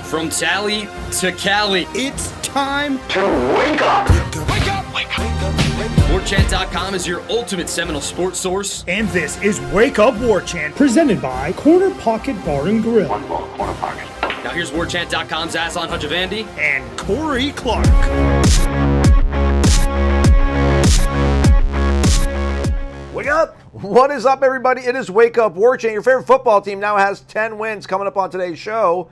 From Tally to Cali, It's time to wake up. Wake up! Wake up! Warchant.com is your ultimate Seminole sports source. And this is Wake Up Warchant, presented by Corner Pocket Bar and Grill. One ball, corner pocket. Now here's Warchant.com's Aslan Hutchavandi. And Corey Clark. Wake up! What is up, everybody? It is Wake Up Warchant. Your favorite football team now has 10 wins coming up on today's show.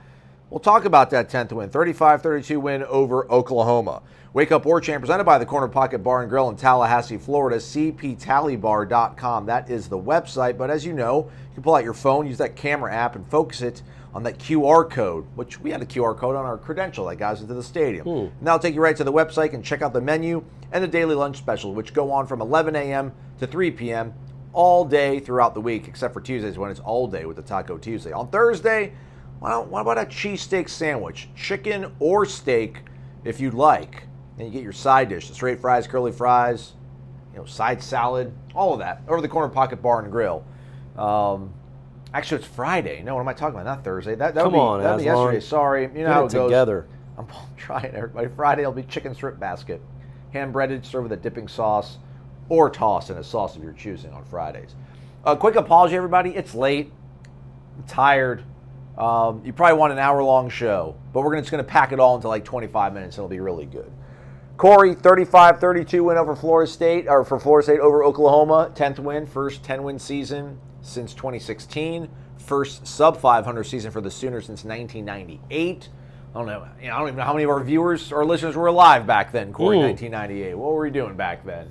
We'll talk about that 10th win, 35-32 win over Oklahoma. Wake Up Warchant presented by the Corner Pocket Bar and Grill in Tallahassee, Florida, cptallybar.com. That is the website, but as you know, you can pull out your phone, use that camera app, and focus it on that QR code, which we had a QR code on our credential that got us into the stadium. And that'll take you right to the website and check out the menu and the daily lunch special, which go on from 11 a.m. to 3 p.m. all day throughout the week, except for Tuesdays when it's all day with the Taco Tuesday. On Thursday, what about a cheesesteak sandwich? Chicken or steak, if you'd like. Then you get your side dish, the straight fries, curly fries, side salad, all of that over the Corner Pocket Bar and Grill. Actually, it's Friday. No, what am I talking about? Not Thursday. That'd be yesterday. Sorry. You know how it goes. Together. I'm trying, everybody. Friday will be chicken strip basket. Hand-breaded, served with a dipping sauce, or tossed in a sauce of your choosing on Fridays. Quick apology, everybody. It's late. I'm tired. You probably want an hour-long show, but we're just going to pack it all into like 25 minutes, and it'll be really good. Corey, 35-32 win over Florida State, or for Florida State over Oklahoma. 10th win, first 10-win season since 2016. First sub-500 season for the Sooners since 1998. I don't even know how many of our viewers or listeners were alive back then, Corey, 1998. What were we doing back then?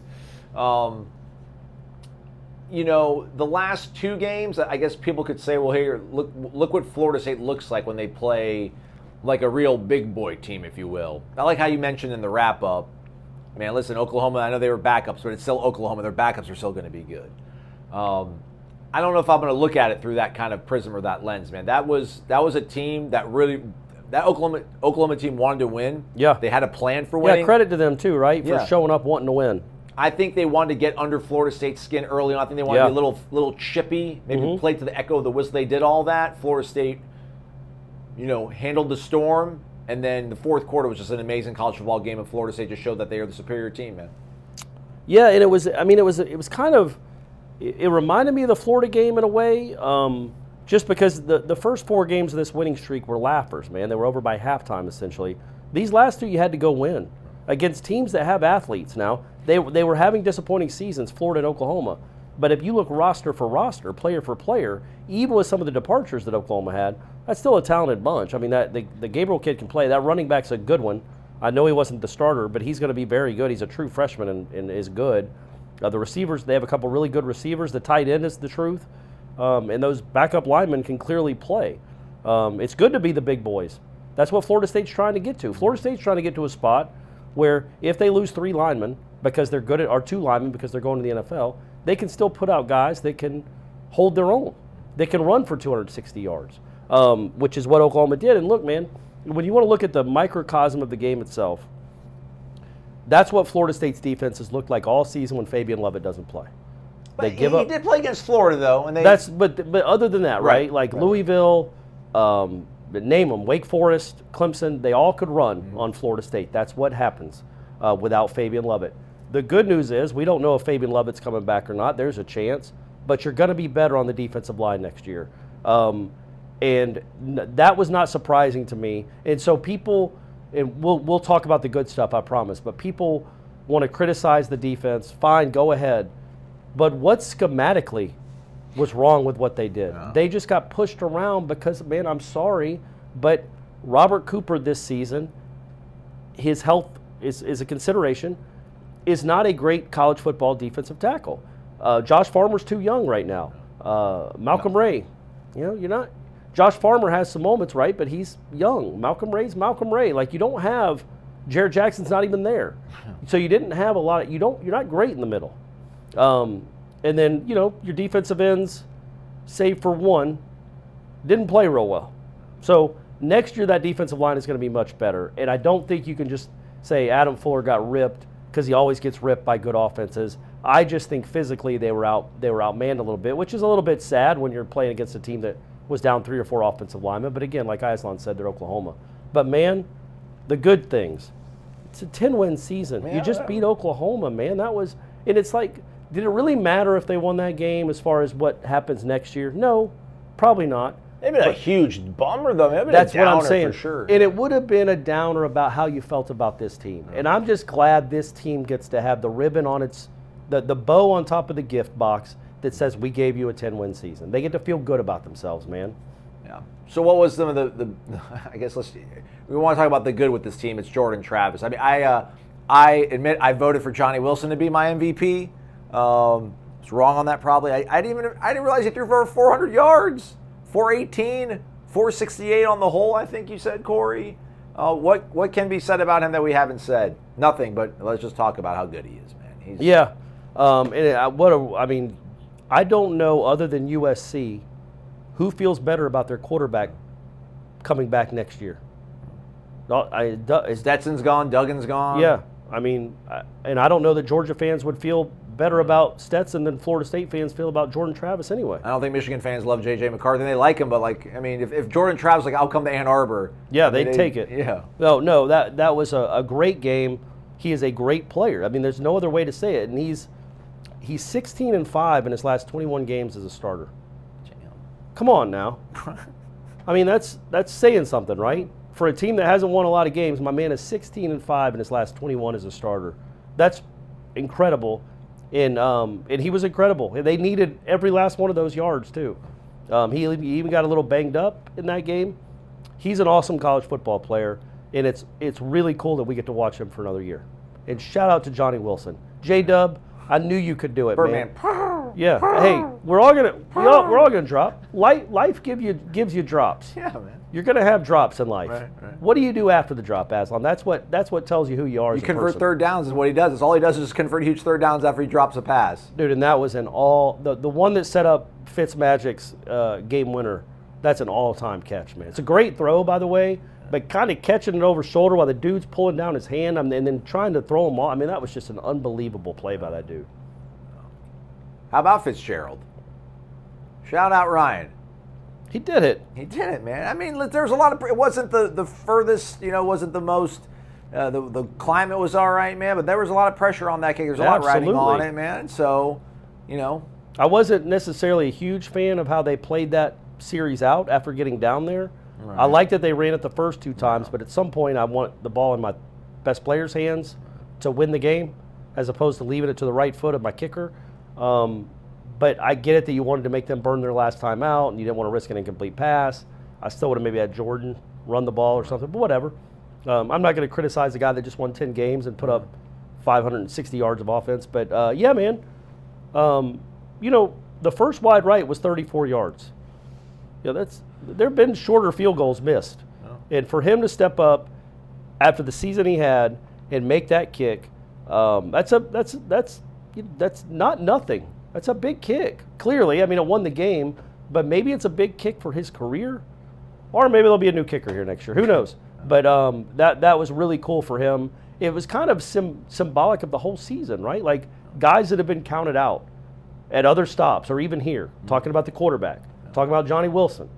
The last two games, I guess people could say, well, here, look what Florida State looks like when they play like a real big boy team, if you will. I like how you mentioned in the wrap-up, man, listen, Oklahoma, I know they were backups, but it's still Oklahoma. Their backups are still going to be good. I don't know if I'm going to look at it through that kind of prism or that lens, man. That was a team that really – that Oklahoma team wanted to win. Yeah. They had a plan for winning. Yeah, credit to them too, right? For showing up wanting to win. I think they wanted to get under Florida State's skin early on. I think they wanted to be a little chippy, maybe play to the echo of the whistle. They did all that. Florida State, handled the storm, and then the fourth quarter was just an amazing college football game, and Florida State just showed that they are the superior team, man. Yeah, and it was kind of, it reminded me of the Florida game in a way, just because the first four games of this winning streak were laughers, man. They were over by halftime, essentially. These last two you had to go win against teams that have athletes now. They were having disappointing seasons, Florida and Oklahoma. But if you look roster for roster, player for player, even with some of the departures that Oklahoma had, that's still a talented bunch. I mean, the Gabriel kid can play. That running back's a good one. I know he wasn't the starter, but he's going to be very good. He's a true freshman and is good. The receivers, they have a couple really good receivers. The tight end is the truth. And those backup linemen can clearly play. It's good to be the big boys. That's what Florida State's trying to get to. Florida State's trying to get to a spot where if they lose three linemen because they're good at, or two linemen because they're going to the NFL, they can still put out guys that can hold their own. They can run for 260 yards, which is what Oklahoma did. And look, man, when you want to look at the microcosm of the game itself, that's what Florida State's defense has looked like all season when Fabian Lovett doesn't play. But he did play against Florida, though. And but other than that, right? Louisville, name them, Wake Forest, Clemson, they all could run on Florida State. That's what happens without Fabian Lovett. The good news is we don't know if Fabian Lovett's coming back or not. There's a chance. But you're going to be better on the defensive line next year. And that was not surprising to me. And so people, and we'll talk about the good stuff, I promise, but people want to criticize the defense. Fine, go ahead. But what schematically was wrong with what they did? Yeah. They just got pushed around because, man, I'm sorry, but Robert Cooper this season, his health is a consideration, is not a great college football defensive tackle. Josh Farmer's too young right now. Malcolm Ray, you're not. Josh Farmer has some moments, right, but he's young. Malcolm Ray's Malcolm Ray. Like, you don't have, Jared Jackson's not even there. So you didn't have a lot of, you're not great in the middle. And then, your defensive ends, save for one, didn't play real well. So next year that defensive line is going to be much better. And I don't think you can just say Adam Fuller got ripped because he always gets ripped by good offenses. I just think physically they were outmanned a little bit, which is a little bit sad when you're playing against a team that was down 3 or 4 offensive linemen. But again, like Aslan said, they're Oklahoma. But, man, the good things. It's a 10-win season. Man, you just beat Oklahoma, man. That was – and it's like, did it really matter if they won that game as far as what happens next year? No, probably not. Maybe a huge bummer, though. Maybe That's a downer what I'm saying. for sure. And it would have been a downer about how you felt about this team. And I'm just glad this team gets to have the ribbon on its the bow on top of the gift box that says we gave you a 10-win season. They get to feel good about themselves, man. Yeah. So what was some of the I guess we want to talk about the good with this team. It's Jordan Travis. I mean, I admit I voted for Johnny Wilson to be my MVP. Was wrong on that probably. I didn't realize he threw for over 400 yards. 418, 468 on the whole, I think you said, Corey. What can be said about him that we haven't said? Nothing, but let's just talk about how good he is, man. I don't know, other than USC, who feels better about their quarterback coming back next year. Stetson's gone, Duggan's gone. Yeah, I mean, and I don't know that Georgia fans would feel better about Stetson than Florida State fans feel about Jordan Travis anyway. I don't think Michigan fans love J.J. McCarthy. They like him, but if Jordan Travis, I'll come to Ann Arbor. Yeah, they'd take it. Yeah. No, that was a great game. He is a great player. I mean, there's no other way to say it. And he's 16-5 in his last 21 games as a starter. Damn. Come on now. I mean, that's saying something, right? For a team that hasn't won a lot of games, my man is 16-5 in his last 21 as a starter. That's incredible. And he was incredible. They needed every last one of those yards, too. He even got a little banged up in that game. He's an awesome college football player, and it's really cool that we get to watch him for another year. And shout out to Johnny Wilson. J-Dub, I knew you could do it, Birdman. man. Yeah. Hey, we're all gonna drop. Life gives you drops. Yeah, man. You're gonna have drops in life. Right. What do you do after the drop, Aslan? That's what tells you who you are. You as a convert person. third downs is what he does. It's all he does is just convert huge third downs after he drops a pass. Dude, and that was the one that set up Fitzmagic's game winner. That's an all-time catch, man. It's a great throw, by the way, but kind of catching it over shoulder while the dude's pulling down his hand and then trying to throw him off. I mean, that was just an unbelievable play by that dude. How about Fitzgerald? Shout out Ryan. He did it. He did it, man. I mean, there's a lot of. It wasn't the furthest, wasn't the most. The climate was all right, man, but there was a lot of pressure on that kick. There's a lot riding on it, man. So, I wasn't necessarily a huge fan of how they played that series out after getting down there. Right. I like that they ran it the first two times, but at some point I want the ball in my best player's hands to win the game as opposed to leaving it to the right foot of my kicker. But I get it that you wanted to make them burn their last time out and you didn't want to risk an incomplete pass. I still would have maybe had Jordan run the ball or something, but whatever. I'm not going to criticize the guy that just won 10 games and put up 560 yards of offense. But, yeah, man, the first wide right was 34 yards. There have been shorter field goals missed. Oh. And for him to step up after the season he had and make that kick, that's not nothing. That's a big kick. Clearly, I mean, it won the game, but maybe it's a big kick for his career, or maybe there'll be a new kicker here next year. Who knows? But that was really cool for him. It was kind of symbolic of the whole season, right? Like guys that have been counted out at other stops, or even here, talking about the quarterback, talking about Johnny Wilson,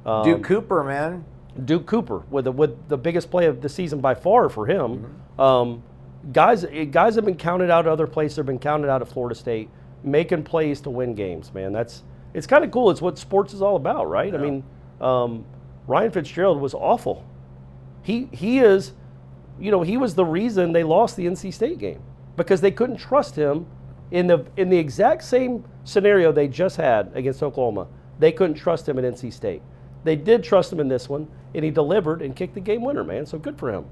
Duke Cooper, man. Duke Cooper with the biggest play of the season by far for him. Mm-hmm. Guys have been counted out at other places. They've been counted out at Florida State, making plays to win games, man. It's kind of cool. It's what sports is all about, right? Yeah. I mean, Ryan Fitzgerald was awful. He is, he was the reason they lost the NC State game because they couldn't trust him in the exact same scenario they just had against Oklahoma. They couldn't trust him at NC State. They did trust him in this one, and he delivered and kicked the game winner, man. So good for him.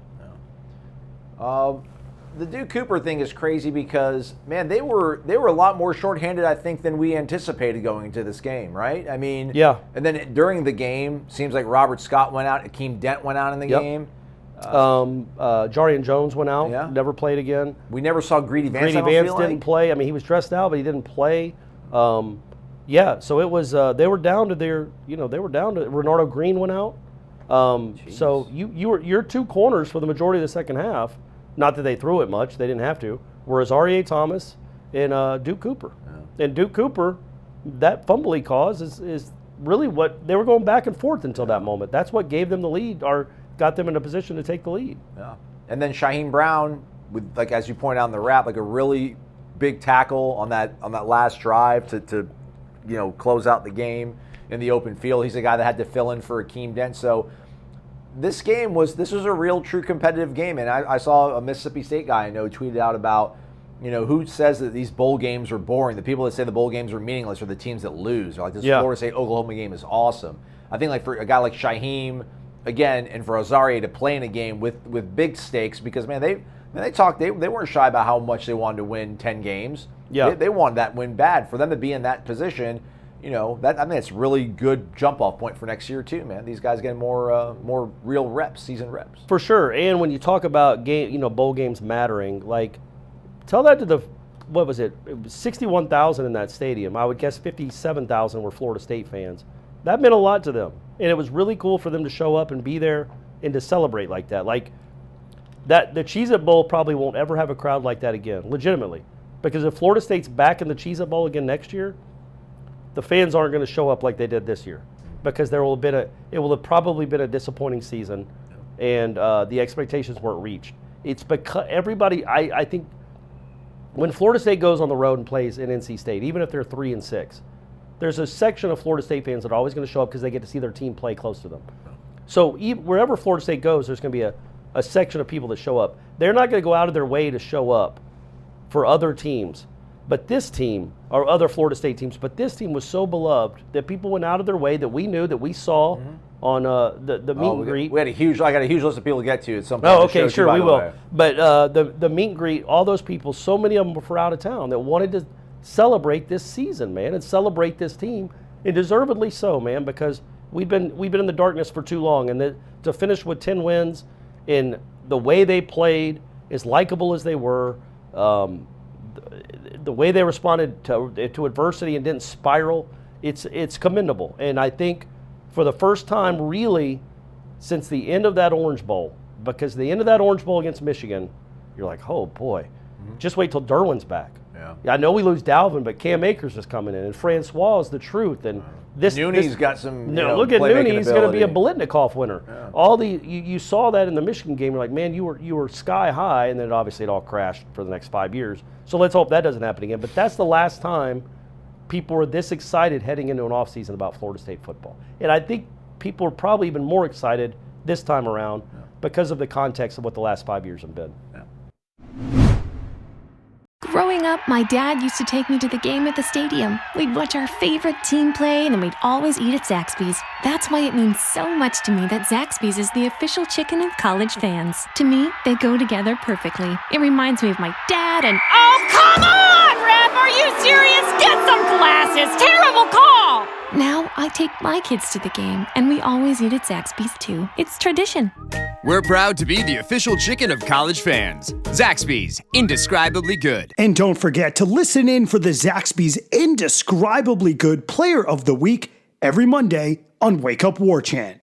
Yeah. The Duke Cooper thing is crazy because, man, they were a lot more shorthanded, I think, than we anticipated going into this game, right? I mean, yeah. And then during the game, seems like Robert Scott went out, Akeem Dent went out in the game. Jarian Jones went out, never played again. We never saw Greedy Vance. Greedy Vance didn't play. I mean, he was dressed out, but he didn't play. So it was. They were down to their. They were down to. Renardo Green went out. So your two corners for the majority of the second half. Not that they threw it much, they didn't have to, whereas R.A. Thomas and Duke Cooper. Yeah. And Duke Cooper, that fumble he caused is really what they were going back and forth until that moment. That's what gave them the lead, or got them in a position to take the lead. Yeah. And then Shaheem Brown, with, like, as you point out in the wrap, like a really big tackle on that last drive to close out the game in the open field. He's a guy that had to fill in for Akeem Dent. So this was a real, true competitive game. And I saw a Mississippi State guy I know tweeted out about, who says that these bowl games are boring. The people that say the bowl games are meaningless are the teams that lose. Or like this Florida State-Oklahoma game is awesome. I think like for a guy like Shaheem, again, and for Azaria to play in a game with big stakes, because, man, they weren't shy about how much they wanted to win 10 games. Yeah. They wanted that win bad. For them to be in that position, it's really good jump-off point for next year too, man. These guys getting more real reps, season reps. For sure. And when you talk about bowl games mattering, like, tell that to the, what was it? It was 61,000 in that stadium. I would guess 57,000 were Florida State fans. That meant a lot to them. And it was really cool for them to show up and be there and to celebrate like that. Like, that the Cheez-It Bowl probably won't ever have a crowd like that again, legitimately. Because if Florida State's back in the Cheez-It Bowl again next year, the fans aren't going to show up like they did this year, because it will have probably been a disappointing season, and the expectations weren't reached. It's because everybody, I think, when Florida State goes on the road and plays in NC State, even if they're 3-6, there's a section of Florida State fans that are always going to show up because they get to see their team play close to them. So wherever Florida State goes, there's going to be a section of people that show up. They're not going to go out of their way to show up for other teams. But this team, or other Florida State teams, but this team was so beloved that people went out of their way, that we knew, that we saw on the meet and greet. I got a huge list of people to get to at some point. Oh, okay, sure, we will. But the meet and greet, all those people, so many of them were out of town that wanted to celebrate this season, man, and celebrate this team, and deservedly so, man, because we've been in the darkness for too long, and to finish with 10 wins in the way they played, as likable as they were, the way they responded to adversity and didn't spiral, it's commendable. And I think for the first time really since the end of that Orange Bowl, because the end of that Orange Bowl against Michigan, you're like, oh boy, just wait till Derwin's back. Yeah, I know we lose Dalvin, but Cam Akers is coming in, and Francois is the truth. And Nooney's got some. Look at Nooney; he's going to be a Biletnikoff winner. Yeah. You saw that in the Michigan game. You're like, man, you were sky high, and then obviously it all crashed for the next 5 years. So let's hope that doesn't happen again. But that's the last time people were this excited heading into an offseason about Florida State football. And I think people are probably even more excited this time around because of the context of what the last 5 years have been. Yeah. Growing up, my dad used to take me to the game at the stadium. We'd watch our favorite team play, and then we'd always eat at Zaxby's. That's why it means so much to me that Zaxby's is the official chicken of college fans. To me, they go together perfectly. It reminds me of my dad and... Oh, come on, Ref! Are you serious? Get some glasses! Terrible call! Now I take my kids to the game, and we always eat at Zaxby's too. It's tradition. We're proud to be the official chicken of college fans. Zaxby's, indescribably good. And don't forget to listen in for the Zaxby's Indescribably Good Player of the Week every Monday on Wake Up Warchant.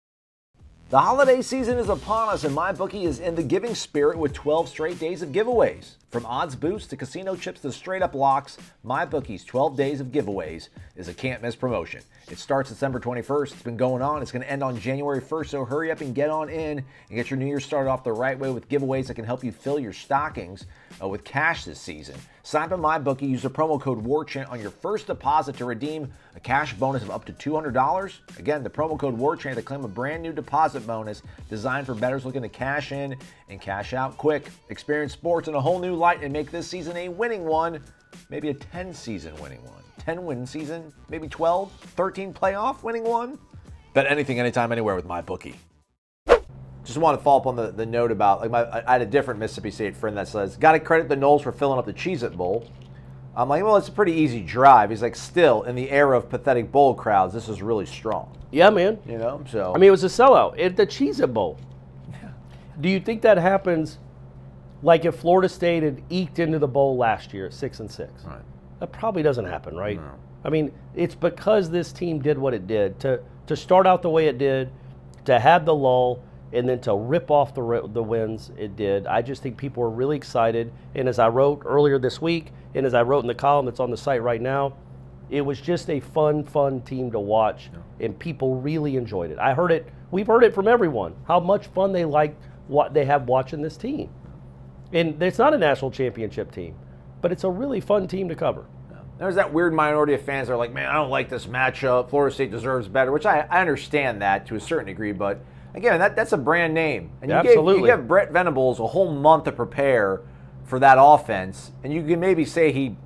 The holiday season is upon us, and MyBookie is in the giving spirit with 12 straight days of giveaways. From odds boosts to casino chips to straight-up locks, MyBookie's 12 days of giveaways is a can't-miss promotion. It starts December 21st. It's been going on. It's going to end on January 1st, so hurry up and get on in and get your New Year started off the right way with giveaways that can help you fill your stockings with cash this season. Sign up at MyBookie, use the promo code WARCHANT on your first deposit to redeem a cash bonus of up to $200. Again, the promo code WARCHANT to claim a brand new deposit bonus designed for bettors looking to cash in and cash out quick. Experience sports in a whole new light and make this season a winning one, maybe a 10-season winning one. 10-win season, maybe 12, 13 playoff winning one. Bet anything, anytime, anywhere with MyBookie. Just want to follow up on the note about, I had a different Mississippi State friend that says, got to credit the Noles for filling up the Cheez-It Bowl. I'm like, well, it's a pretty easy drive. He's like, still, in the era of pathetic bowl crowds, this is really strong. Yeah, man. So. I mean, it was a sellout at the Cheez-It Bowl. Yeah. Do you think that happens like if Florida State had eked into the bowl last year at 6-6? Right. That probably doesn't happen, right? No. I mean, it's because this team did what it did. To start out the way it did, to have the lull, and then to rip off the wins it did. I just think people were really excited. And as I wrote earlier this week, and as I wrote in the column that's on the site right now, it was just a fun team to watch, and people really enjoyed it. I heard it we've heard it from everyone, how much fun they like what they have watching this team. And it's not a national championship team, but it's a really fun team to cover. There's that weird minority of fans that are like, man, I don't like this matchup. Florida State deserves better, which I understand that to a certain degree. But, again, that's a brand name. And you gave Brett Venables a whole month to prepare for that offense. And you can maybe say he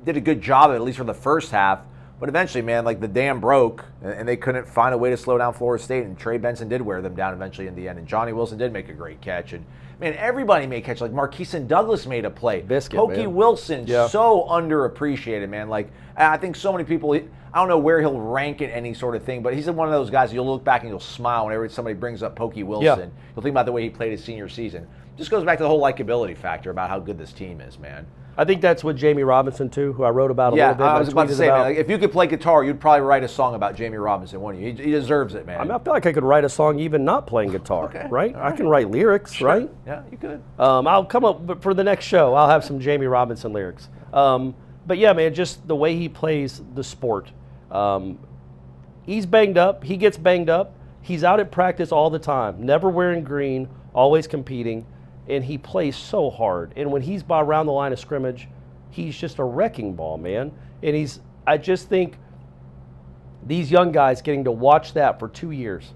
did a good job, at least for the first half. But eventually, man, like the dam broke, and they couldn't find a way to slow down Florida State. And Trey Benson did wear them down eventually in the end. And Johnny Wilson did make a great catch. And, man, everybody made catch. Like Marqueason Douglas made a play. Pokey Wilson, so underappreciated, man. Like, I think so many people, I don't know where he'll rank in any sort of thing, but he's one of those guys you'll look back and you'll smile whenever somebody brings up Pokey Wilson. Yeah. You'll think about the way he played his senior season. Just goes back to the whole likability factor about how good this team is, man. I think that's with Jammie Robinson, too, who I wrote about a little bit. Yeah, I was about to say, man, like, if you could play guitar, you'd probably write a song about Jammie Robinson, wouldn't you? He deserves it, man. I mean, I feel like I could write a song even not playing guitar, right? I can write lyrics, right? Yeah, you could. I'll come up, but for the next show, I'll have some Jammie Robinson lyrics. But, yeah, man, just the way he plays the sport. He's banged up. He gets banged up. He's out at practice all the time, never wearing green, always competing, and he plays so hard. And when he's around the line of scrimmage, he's just a wrecking ball, man. And I just think these young guys getting to watch that for 2 years,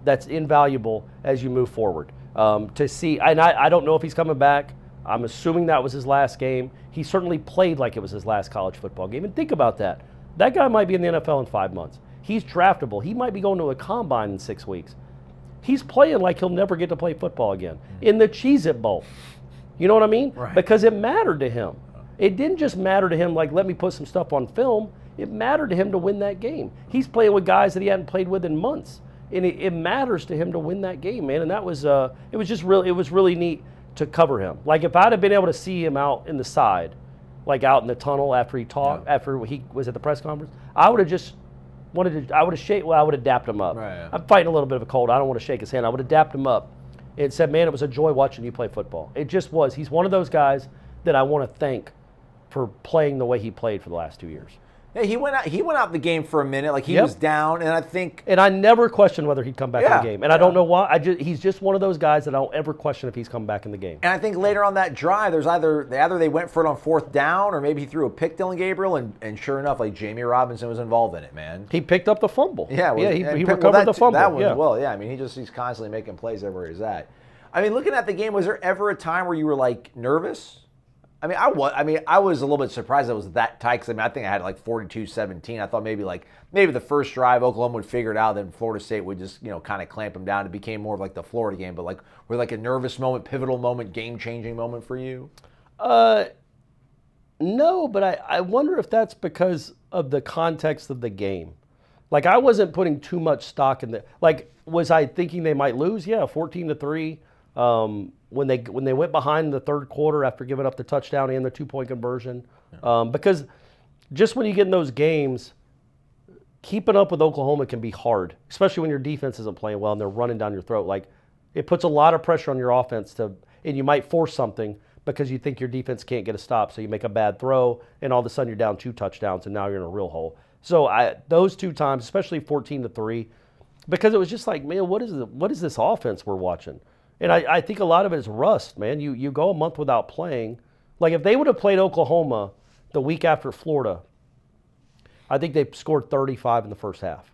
that's invaluable as you move forward. To see, and I don't know if he's coming back. I'm assuming that was his last game. He certainly played like it was his last college football game. And think about that. That guy might be in the NFL in 5 months. He's draftable. He might be going to a combine in 6 weeks. He's playing like he'll never get to play football again in the Cheez-It Bowl. You know what I mean? Right. Because it mattered to him. It didn't just matter to him like, let me put some stuff on film. It mattered to him to win that game. He's playing with guys that he hadn't played with in months. And it matters to him to win that game, man. And that was it was really neat to cover him. Like if I'd have been able to see him out in the side, like out in the tunnel after he talked, after he was at the press conference, I would have just I would have dapped him up. Right, yeah. I'm fighting a little bit of a cold. I don't want to shake his hand. I would have dapped him up and said, man, it was a joy watching you play football. It just was. He's one of those guys that I want to thank for playing the way he played for the last 2 years. Yeah, he went out the game for a minute, like he was down, and I think. And I never questioned whether he'd come back in the game, and I don't know why. He's just one of those guys that I don't ever question if he's come back in the game. And I think later on that drive, there's either they went for it on fourth down, or maybe he threw a pick, Dylan Gabriel, and sure enough, like Jammie Robinson was involved in it, man. He picked up the fumble. Yeah, he recovered the fumble. That one, I mean, he's constantly making plays everywhere he's at. I mean, looking at the game, was there ever a time where you were like nervous? I was a little bit surprised it was that tight because I think I had like 42-17. I thought maybe the first drive Oklahoma would figure it out, then Florida State would just kind of clamp them down. It became more of like the Florida game, but were like a nervous moment, pivotal moment, game-changing moment for you? No, but I wonder if that's because of the context of the game. Like I wasn't putting too much stock in was I thinking they might lose? Yeah, 14-3. When they went behind in the third quarter after giving up the touchdown and the 2-point conversion. Because just when you get in those games, keeping up with Oklahoma can be hard, especially when your defense isn't playing well and they're running down your throat. Like it puts a lot of pressure on your offense and you might force something because you think your defense can't get a stop. So you make a bad throw and all of a sudden you're down 2 touchdowns and now you're in a real hole. So those 2 times, especially 14-3, because it was just like, man, what is this offense we're watching? And I think a lot of it is rust, man. You go a month without playing. Like if they would have played Oklahoma the week after Florida, I think they scored 35 in the first half.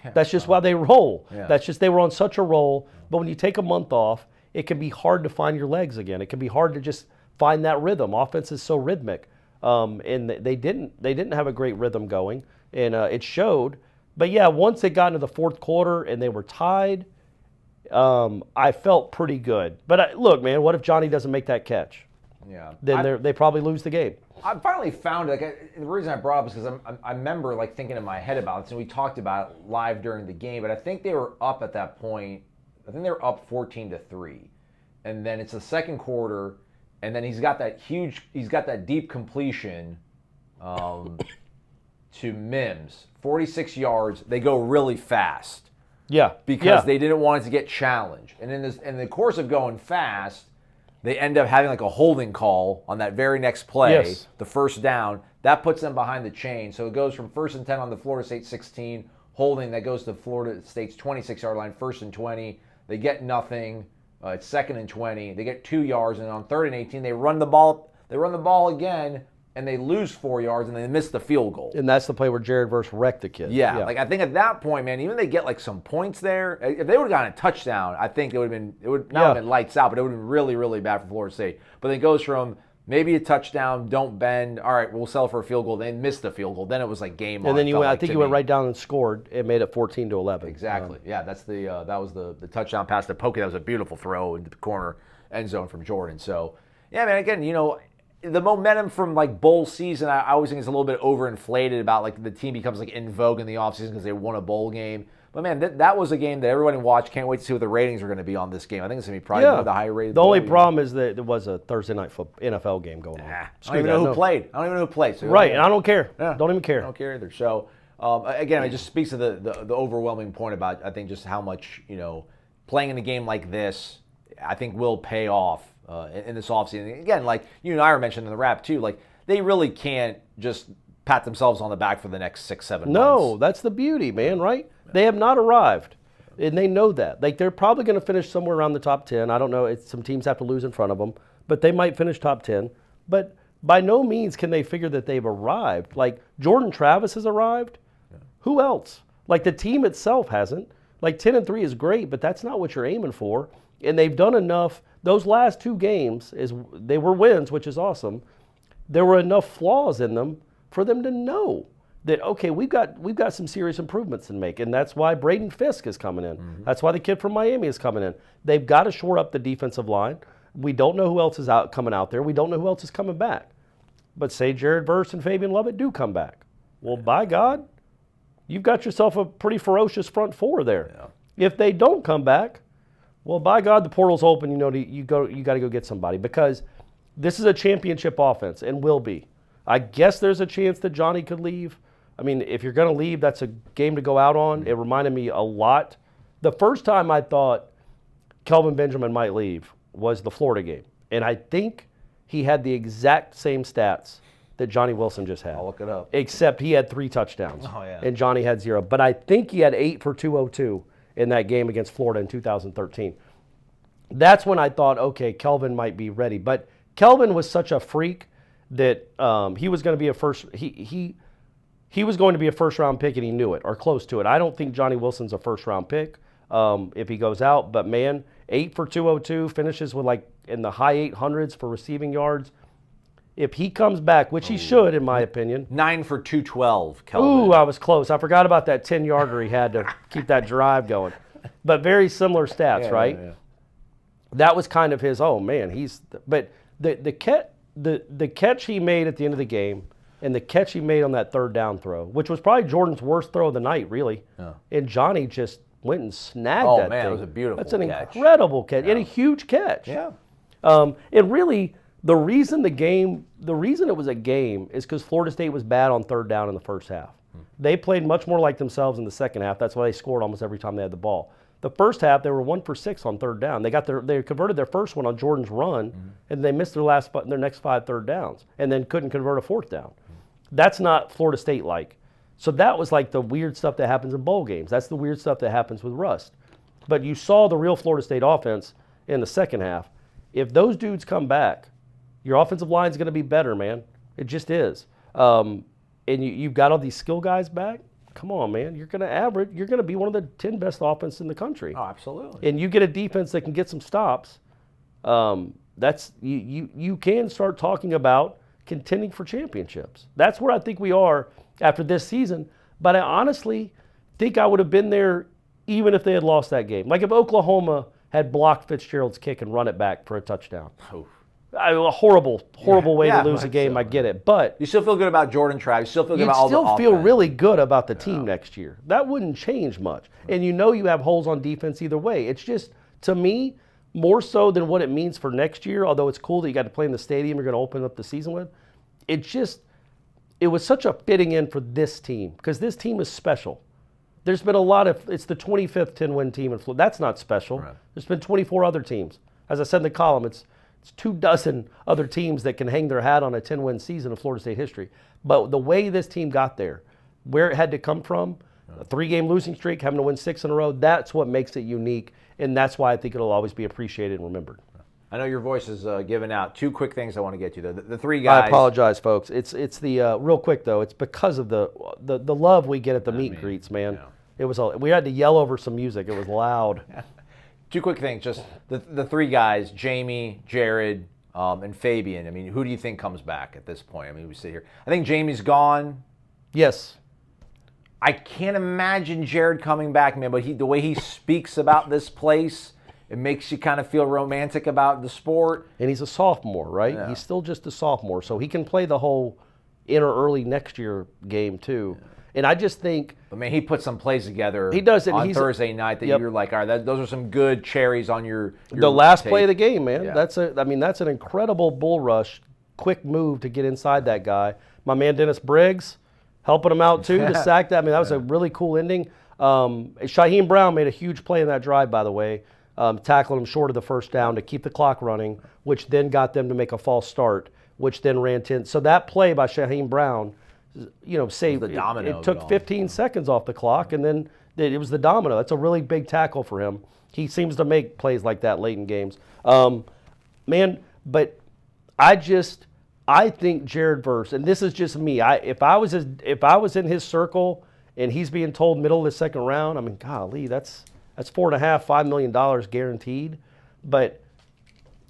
Yeah. That's just why they roll. Yeah. That's just they were on such a roll. But when you take a month off, it can be hard to find your legs again. It can be hard to just find that rhythm. Offense is so rhythmic, and they didn't have a great rhythm going, and it showed. But yeah, once they got into the fourth quarter and they were tied. I felt pretty good. But look, man, what if Johnny doesn't make that catch? Yeah. Then they probably lose the game. I finally found it. The reason I brought it up is because I remember thinking in my head about it, and we talked about it live during the game, but I think they were up at that point. I think they were up 14-3. And then it's the second quarter, and then he's got that deep completion to Mims. 46 yards. They go really fast. Yeah, because they didn't want it to get challenged. And in the course of going fast, they end up having a holding call on that very next play, the first down. That puts them behind the chain. So it goes from 1st and 10 on the Florida State 16 holding that goes to Florida State's 26-yard line, 1st and 20. They get nothing. It's 2nd and 20. They get 2 yards, and on 3rd and 18, they run the ball. They run the ball again, and they lose 4 yards, and they miss the field goal. And that's the play where Jared Verse wrecked the kid. Yeah, like I think at that point, man, even if they get like some points there, if they would have gotten a touchdown, I think it would not have been lights out, but it would have been really, really bad for Florida State. But it goes from maybe a touchdown, don't bend, all right, we'll settle for a field goal, they missed the field goal, then it was like game on. And then I think you went right down and scored. It made it 14-11. Exactly. Yeah, that's that was the touchdown pass to Pokey. That was a beautiful throw into the corner end zone from Jordan. So, yeah, man, again, the momentum from like bowl season, I always think is a little bit overinflated about like the team becomes like in vogue in the offseason because they won a bowl game. But man, that was a game that everybody watched. Can't wait to see what the ratings are going to be on this game. I think it's going to be probably one of the higher rated. The only problem is that there was a Thursday night NFL game going on. I don't even know who played. So right, and I don't care. Yeah. Don't even care. I don't care either. So again, it just speaks to the overwhelming point about I think just how much playing in a game like this I think will pay off in this offseason. Again, like you and I were mentioning in the wrap too, like they really can't just pat themselves on the back for the next 6-7 months. No, that's the beauty, man, right? They have not arrived, and they know that. Like they're probably going to finish somewhere around the top 10. I don't know. Some teams have to lose in front of them, but they might finish top 10. But by no means can they figure that they've arrived. Like Jordan Travis has arrived. Yeah. Who else? Like the team itself hasn't. Like 10-3 is great, but that's not what you're aiming for. And they've done enough. Those last 2 games they were wins, which is awesome. There were enough flaws in them for them to know that, okay, we've got some serious improvements to make, and that's why Braden Fisk is coming in. Mm-hmm. That's why the kid from Miami is coming in. They've got to shore up the defensive line. We don't know who else is coming out there. We don't know who else is coming back. But say Jared Verse and Fabian Lovett do come back. Well, by God, you've got yourself a pretty ferocious front four there. Yeah. If they don't come back, well, by God, the portal's open. You got to go get somebody because this is a championship offense and will be. I guess there's a chance that Johnny could leave. I mean, if you're going to leave, that's a game to go out on. It reminded me a lot. The first time I thought Kelvin Benjamin might leave was the Florida game. And I think he had the exact same stats that Johnny Wilson just had. I'll look it up. Except he had 3 touchdowns. Oh, yeah. And Johnny had 0. But I think he had 8 for 202 in that game against Florida in 2013. That's when I thought, okay, Kelvin might be ready. But Kelvin was such a freak that he was going to be a first he was going to be a first-round pick, and he knew it, or close to it. I don't think Johnny Wilson's a first-round pick if he goes out. But, man, 8 for 202, finishes with, like, in the high 800s for receiving yards. If he comes back, which he should, in my opinion. 9 for 212, Kelvin. Ooh, I was close. I forgot about that 10-yarder he had to keep that drive going. But very similar stats, right? Yeah. That was kind of his, but the catch he made at the end of the game, and the catch he made on that 3rd down throw, which was probably Jordan's worst throw of the night, really. Yeah. And Johnny just went and snagged that thing. Oh, man, it was a beautiful catch. That's an incredible catch, and a huge catch. Yeah. And really, the reason it was a game is because Florida State was bad on 3rd down in the first half. They played much more like themselves in the second half. That's why they scored almost every time they had the ball. The first half, they were 1 for 6 on 3rd down. They converted their first one on Jordan's run, and they missed their next 5 3rd downs, and then couldn't convert a 4th down. That's not Florida State like. So that was like the weird stuff that happens in bowl games. That's the weird stuff that happens with rust. But you saw the real Florida State offense in the second half. If those dudes come back, your offensive line is going to be better, man. It just is. And you've got all these skill guys back. Come on, man. You're going to be one of the 10 best offenses in the country. Oh, absolutely. And you get a defense that can get some stops. You can start talking about contending for championships. That's where I think we are after this season. But I honestly think I would have been there even if they had lost that game. Like if Oklahoma had blocked Fitzgerald's kick and run it back for a touchdown. Oof. A horrible way to lose a game. I get it, but you still feel good about Jordan Travis. You still feel good about all the offense. You still feel really good about the team next year. That wouldn't change much, and you have holes on defense either way. It's just, to me, more so than what it means for next year. Although it's cool that you got to play in the stadium you're going to open up the season with. It was such a fitting in for this team because this team is special. There's been it's the 25th 10-win team in Florida. That's not special. Right. There's been 24 other teams. As I said in the column, it's 24 other teams that can hang their hat on a 10-win season of Florida State history. But the way this team got there, where it had to come from, A 3-game losing streak, having to win 6 in a row, that's what makes it unique, and that's why I think it'll always be appreciated and remembered. I know your voice is giving out. 2 quick things I want to get to. The 3 guys. I apologize, folks. It's the real quick though. It's because of the love we get at the meet and greets, man. It was we had to yell over some music. It was loud. 2 quick things. Just the 3 guys: Jammie, Jared, and Fabian. I mean, who do you think comes back at this point? I mean, we sit here. I think Jammie's gone. Yes. I can't imagine Jared coming back, man. But the way he speaks about this place. It makes you kind of feel romantic about the sport. And he's a sophomore, right? Yeah. He's still just a sophomore, so he can play the whole in or early next year game too. Yeah. And I just think, I mean, he put some plays together. He does it on Thursday night that you're like, all right, those are some good cherries on your the last play of the game, man. Yeah. That's an incredible bull rush, quick move to get inside that guy. My man Dennis Briggs helping him out too to sack that. I mean, that was a really cool ending. Shaheem Brown made a huge play in that drive, by the way. Tackling him short of the first down to keep the clock running, which then got them to make a false start, which then ran 10. So that play by Shaheem Brown, saved the domino. It took 15 seconds off the clock, and then it was the domino. That's a really big tackle for him. He seems to make plays like that late in games. But I think Jared Verse, and this is just me. If I was in his circle and he's being told middle of the second round, I mean, golly, that's $4.5 million guaranteed. But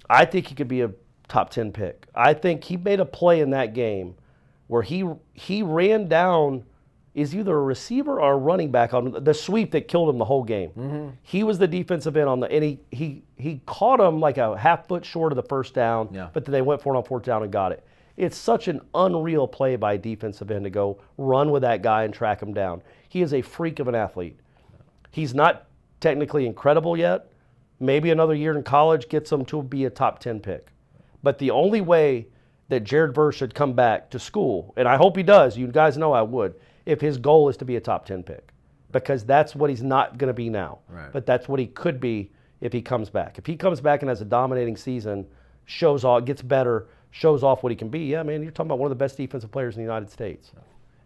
I think he could be a top 10 pick. I think he made a play in that game where he ran down is either a receiver or a running back on the sweep that killed him the whole game. Mm-hmm. He was the defensive end and he caught him like a half foot short of the first down, but then they went for it on 4th down and got it. It's such an unreal play by a defensive end to go run with that guy and track him down. He is a freak of an athlete. He's not technically incredible yet. Maybe another year in college gets him to be a top 10 pick. But the only way that Jared Verse should come back to school, and I hope he does, you guys know I would, if his goal is to be a top 10 pick. Because that's what he's not going to be now. Right. But that's what he could be if he comes back. If he comes back and has a dominating season, shows off, gets better, shows off what he can be, yeah, man, you're talking about one of the best defensive players in the United States.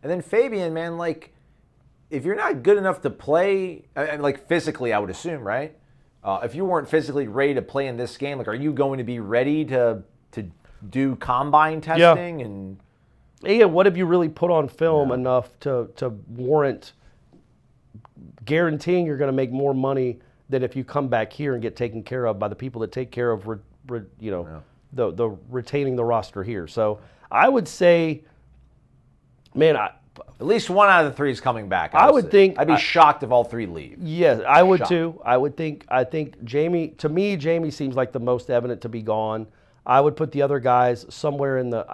And then Fabian, man, like, if you're not good enough to play, like physically, I would assume, right? If you weren't physically ready to play in this game, like, are you going to be ready to do combine testing? And what have you really put on film enough to warrant guaranteeing you're going to make more money than if you come back here and get taken care of by the people that take care of, the retaining the roster here. So I would say, man, at least 1 out of the 3 is coming back. I would think I'd be shocked if all 3 leave. Yes, I would too. I think Jammie, to me, Jammie seems like the most evident to be gone. I would put the other guys somewhere in the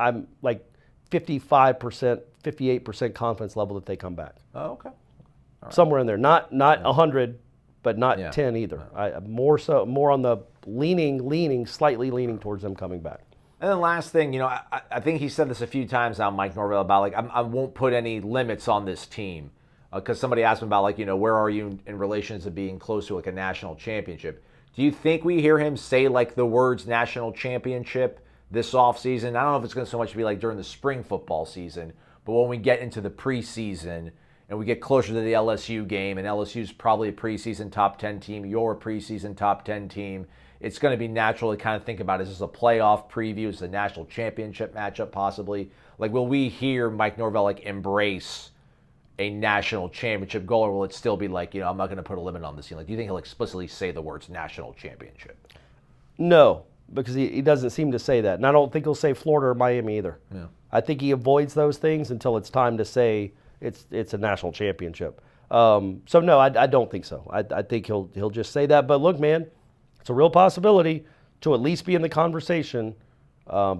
55%, 58% confidence level that they come back. Oh, okay. Right. Somewhere in there, not 100, but not 10 either. More on the slightly leaning towards them coming back. And then last thing, I think he said this a few times now, Mike Norvell, about like I won't put any limits on this team because somebody asked him about like where are you in relation to being close to like a national championship. Do you think we hear him say like the words national championship this offseason? I don't know if it's going to so much be like during the spring football season, but when we get into the preseason and we get closer to the LSU game, and LSU's probably a preseason top 10 team, you're a preseason top 10 team, it's going to be natural to kind of think about, is this a playoff preview? Is this a national championship matchup possibly? Like, will we hear Mike Norvell like embrace a national championship goal, or will it still be like, I'm not going to put a limit on this team? Like, do you think he'll explicitly say the words national championship? No, because he doesn't seem to say that. And I don't think he'll say Florida or Miami either. Yeah. I think he avoids those things until it's time to say it's a national championship. So no, I don't think so. I think he'll just say that. But look, man, it's a real possibility to at least be in the conversation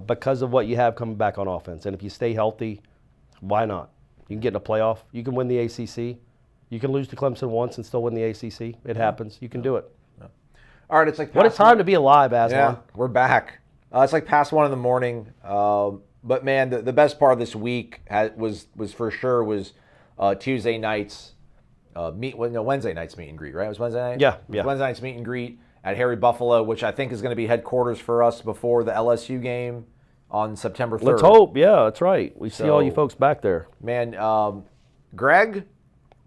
because of what you have coming back on offense. And if you stay healthy, why not? You can get in a playoff. You can win the ACC. You can lose to Clemson once and still win the ACC. It happens. You can do it. Yeah. All right, it's like what a time to be alive, Aslan. Yeah, we're back. It's like past 1 a.m. But man, the best part of this week was for sure Tuesday nights Wednesday night's meet and greet, right? It was Wednesday night? Yeah. Wednesday night's meet and greet at Harry Buffalo, which I think is going to be headquarters for us before the LSU game on September 3rd. Let's hope. Yeah, that's right. We see all you folks back there. Man, Greg,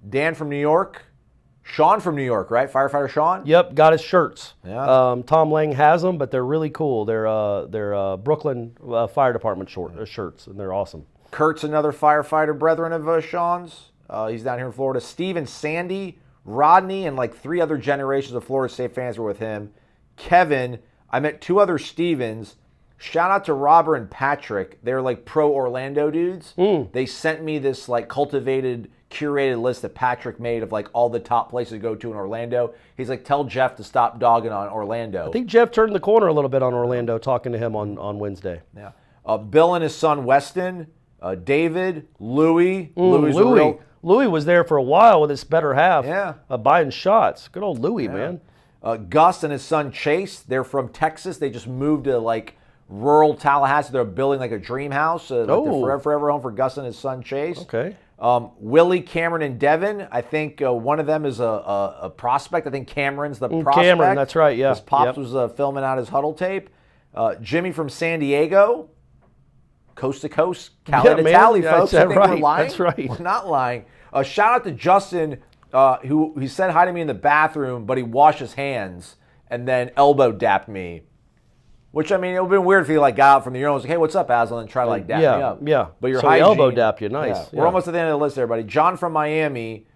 Dan from New York. Sean from New York, right? Firefighter Sean? Yep, got his shirts. Yeah. Tom Lang has them, but they're really cool. They're Brooklyn Fire Department shirts, and they're awesome. Kurt's another firefighter brethren of Sean's. He's down here in Florida. Steve and Sandy, Rodney, and like 3 other generations of Florida State fans were with him. Kevin, I met 2 other Stevens. Shout out to Robert and Patrick. They're like pro Orlando dudes. They sent me this like cultivated, curated list that Patrick made of like all the top places to go to in Orlando. He's like, tell Jeff to stop dogging on Orlando. I think Jeff turned the corner a little bit on Orlando talking to him on Wednesday. Yeah. Bill and his son Weston, David, Louie. Louie was there for a while with his better half. Yeah. Buying shots. Good old Louie, man. Gus and his son Chase, they're from Texas. They just moved to like rural Tallahassee. They're building like a dream house. Like the forever home for Gus and his son Chase. Okay. Willie, Cameron, and Devin. I think one of them is a prospect. I think Cameron's the prospect. Cameron, that's right, yeah. His pops was filming out his huddle tape. Jimmy from San Diego. Coast to coast, Cali to Tally, folks. I think we're lying. That's right. We're not lying. Shout out to Justin, who he said hi to me in the bathroom, but he washed his hands and then elbow dapped me. Which, I mean, it would have been weird if he like got out from the urinal and was like, hey, what's up, Aslan? And try to like dap me up. Yeah. But your so hygiene, elbow dap you, nice. Yeah. We're almost at the end of the list, everybody. John from Miami.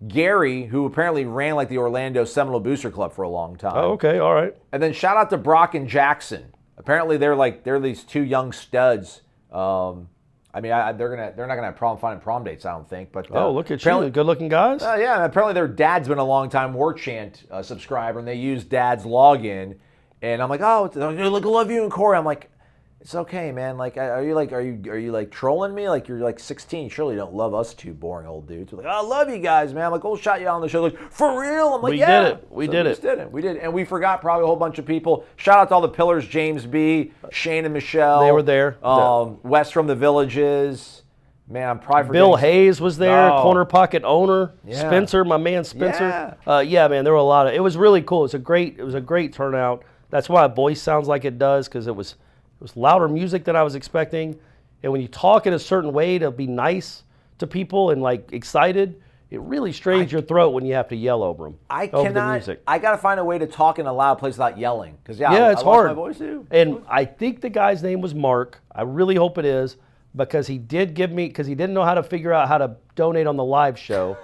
Gary, who apparently ran like the Orlando Seminole Booster Club for a long time. Oh, okay, all right. And then shout out to Brock and Jackson. Apparently they're these 2 young studs. I mean, they're not gonna have problem finding prom dates, I don't think. But look at you, good-looking guys. Yeah, and apparently their dad's been a long-time Warchant subscriber, and they use dad's login. And I'm like, oh, look, I love you and Corey. I'm like, it's okay, man. Like, are you trolling me? Like, you're like 16. Surely you don't love us 2 boring old dudes. We're like, I love you guys, man. I'm like, we'll shout you out on the show. Like, for real? I'm like, yeah. We did it. We did. And we forgot probably a whole bunch of people. Shout out to all the pillars, James B., Shane and Michelle. They were there. Wes from the Villages. Man, I'm probably forgetting. Bill Hayes was there, corner pocket owner. Yeah. Spencer, my man Spencer. Yeah, man, there were a lot of. It was really cool. It was a great turnout. That's why my voice sounds like it does, because it was louder music than I was expecting. And when you talk in a certain way to be nice to people and like excited, it really strains your throat when you have to yell over them. Over the music. I got to find a way to talk in a loud place without yelling. Because it's hard. My voice too. And I think the guy's name was Mark. I really hope it is, because he did give me, because he didn't know how to figure out how to donate on the live show.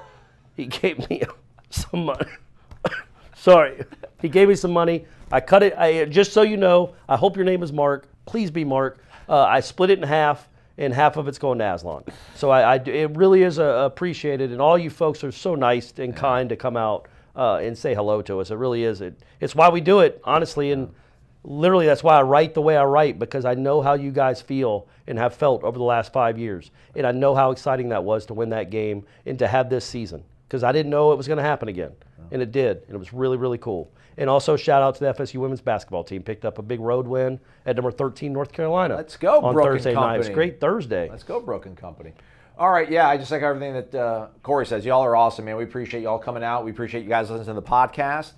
He gave me some money. Sorry. He gave me some money. I cut it, just so you know, I hope your name is Mark. Please be Mark. I split it in half, and half of it's going to Aslan. So it really is appreciated, and all you folks are so nice and kind to come out and say hello to us. It really is. It's why we do it, honestly, and literally that's why I write the way I write, because I know how you guys feel and have felt over the last 5 years, and I know how exciting that was to win that game and to have this season, because I didn't know it was going to happen again, and it did, and it was really, really cool. And also shout out to the FSU women's basketball team. Picked up a big road win at number 13 North Carolina. Let's go, on Broken Thursday Company. night. It's a great Thursday. Let's go, Broken Company. All right, yeah, I just like everything that Corey says. Y'all are awesome, man. We appreciate y'all coming out. We appreciate you guys listening to the podcast.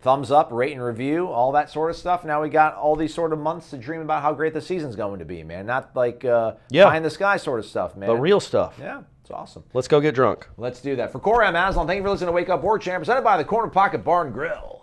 Thumbs up, rate and review, all that sort of stuff. Now we got all these sort of months to dream about how great the season's going to be, man. Not like behind the sky sort of stuff, man. The real stuff. Yeah, it's awesome. Let's go get drunk. Let's do that. For Corey, I'm Aslan. Thank you for listening to Wake Up Warchant, presented by the Corner Pocket Bar and Grill.